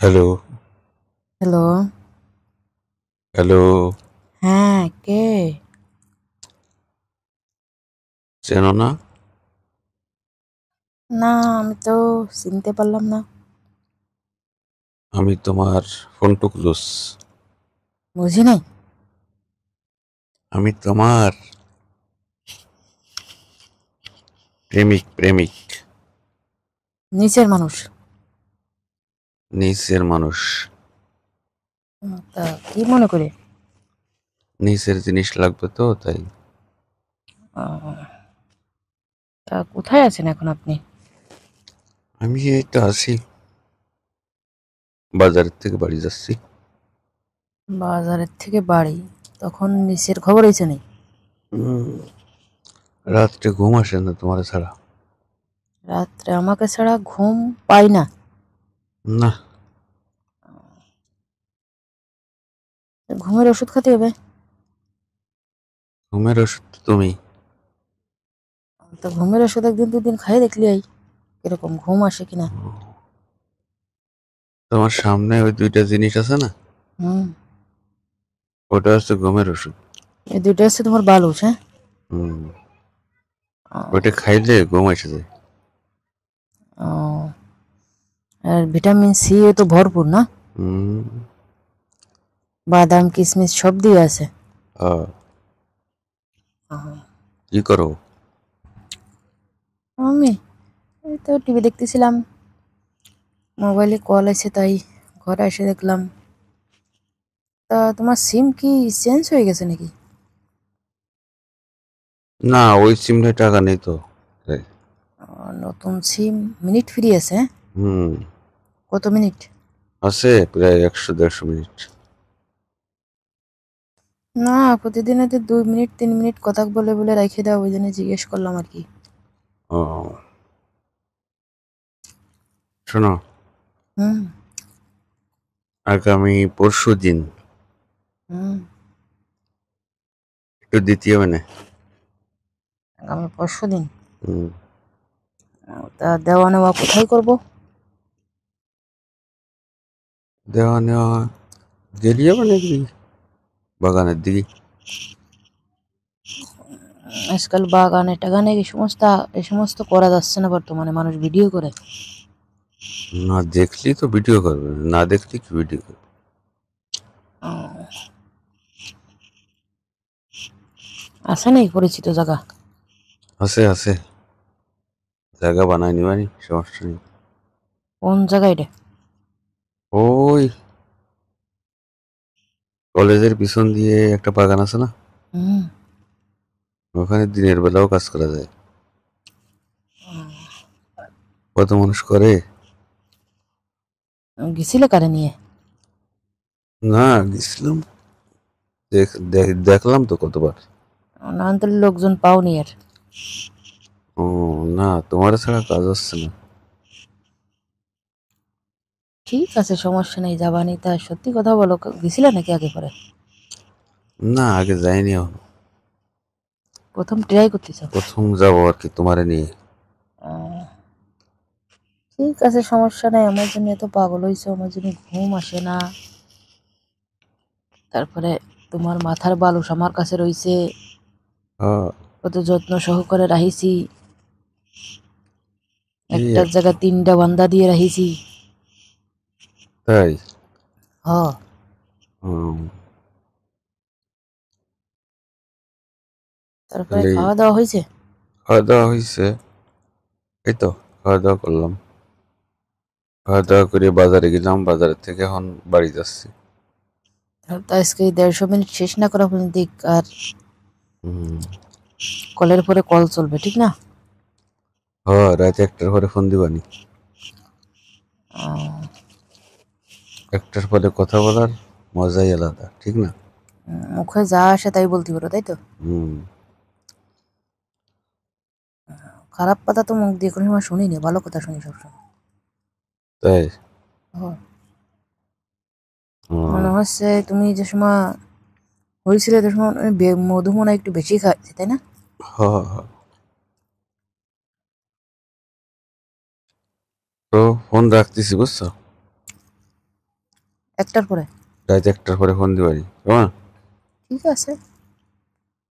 Hello, hello. Hello, হ্যাঁ, কে? চেনো না? না, আমি তো চিনতে পারলাম না। আমি তোমার ফোনটুকলুস। বুঝি নাই। আমি তোমার প্রেমিক, নিচের মানুষ। নিচের মানুষ। তা কি মনে করে? নিচের জিনিস লাগবে তো তাই। আহ, তা কোথায় আছেন এখন আপনি? আমি এই তো আছি, বাজারের থেকে বাড়ি যাচ্ছি। বাজারের থেকে বাড়ি। তখন নিচের খবর হয়েছে নেই? উম, রাত্রে ঘুম আসে না তোমার ছাড়া। রাত্রে আমাকে ছাড়া ঘুম পাই না। না, ঘুমের ওষুধ খেতে হবে। ঘুমের ওষুধ তো তুমি। তো ঘুমের ওষুধ একদিন দুদিন খাইয়ে দেখলি এই কিরকম ঘুম আসে কিনা। তোমার সামনে ওই দুইটা জিনিস আছে না, হুম। ওটা হচ্ছে ঘুমের ওষুধ। এই দুইটা হচ্ছে তোমার বালুস, হ্যাঁ? হুম, ওইটা আহ, খাইলে ঘুম এসে যায়। আহ, আর ভিটামিন সি এ তো ভরপুর না? হুম, বাদাম কিশমিশ সব দিয়ে আছে। আহ, কি করো? আমি এই তো টিভি দেখতেছিলাম, মোবাইলে কল এসে তাই ঘরে এসে দেখলাম। তা তোমার সিম কি চেঞ্জ হয়ে গেছে নাকি? না, ওই সিমটায় টাকা নেই তো তাই। নতুন সিম মিনিট ফ্রি আছে, হ্যাঁ? হুম, কত মিনিট? আছে প্রায় 100-150 মিনিট। না, প্রতিদিন এতে 2 মিনিট 3 মিনিট কথা বলে বলে রেখে দাও, ওই জন্য জিজ্ঞেস করলাম আর কি। ও, শোনো, হুম। আগামী পরশু দিন হুম। একটু দিতে হবে না? আগামী পরশু দিন? হুম, তা দেওয়া নেওয়া কোথায় করব? দেওয়া নেওয়া গেলি হবে নাকি বাগানের দিকে? আজকাল বাগানে টাগানে এই সমস্ত করা যাচ্ছে না, বর্তমানে মানুষ ভিডিও করে। না দেখলি তো ভিডিও করবে, না দেখলি কি ভিডিও করবে? আছে নেই পরিচিত জায়গা? আছে আছে, জায়গা বানাই নিবানি, সমস্যা নেই। কোন জায়গায় এটা? ওই কলেজের পিছন দিয়ে একটা বাগান আছে না, হুম। ওখানে দিনের বেলাও কাজ করা যায়। কত মানুষ করে। গেছিলে কারে নিয়ে? না গেছিলাম, দেখলাম তো কতবার। না তাহলে লোকজন পাওনি আর? ও, না তোমার ছাড়া কাজ হচ্ছে না। ঠিক আছে, সমস্যা নেই, যাবানি। তা সত্যি কথা বলো, গেছিলে নাকি আগে পরে? না আগে যাইনি এখন, প্রথম ট্রাই করতেছ? প্রথম যাবো আর কি তোমারে নিয়ে। আহ, ঠিক আছে, সমস্যা নেই। আমার জন্য এত পাগল হয়েছে, আমার জন্য ঘুম আসে না। তারপরে তোমার মাথার বালুস আমার কাছে রইছে, হ্যাঁ, কত যত্ন সহকারে রাখিছি। এই একটার আর কি। জায়গা 3টা বান্দা দিয়ে রাখিছি। তাই? হ। হুম, তারপরে তাহলে খাওয়া দাওয়া হয়েছে? খাওয়া দাওয়া হয়েছে। এই তো খাওয়া দাওয়া করলাম, খাওয়া দাওয়া করে বাজারে গেলাম, বাজার থেকে এখন বাড়ি যাচ্ছি। তা আজকে এই 150 মিনিট শেষ না করা পর্যন্ত আর হুম, কলের পরে কল চলবে, ঠিক না? হ্যাঁ রাত 1টার পরে ফোন দিবানি। আহ, 1টার পরে কথা বলার মজাই আলাদা, ঠিক না? মুখে যা আসে তাই বলতে পারো, তাই তো? হুম, খারাপ কথা তো মুখ দিয়ে কোনো সময় শুনিনি, ভালো কথা শুনি সবসময়। তাই? হ। হুম, মনে হচ্ছে তুমি যে সময় হয়েছিল যে সময় মধু মনে হয় একটু বেশি খাইছে, তাই না? হ্যাঁ হ্যাঁ। তো ফোন রাখতেছি বুঝছো। একটার পরে? রাত 1টার পরে ফোন দিবানি, কেমন? ঠিক আছে।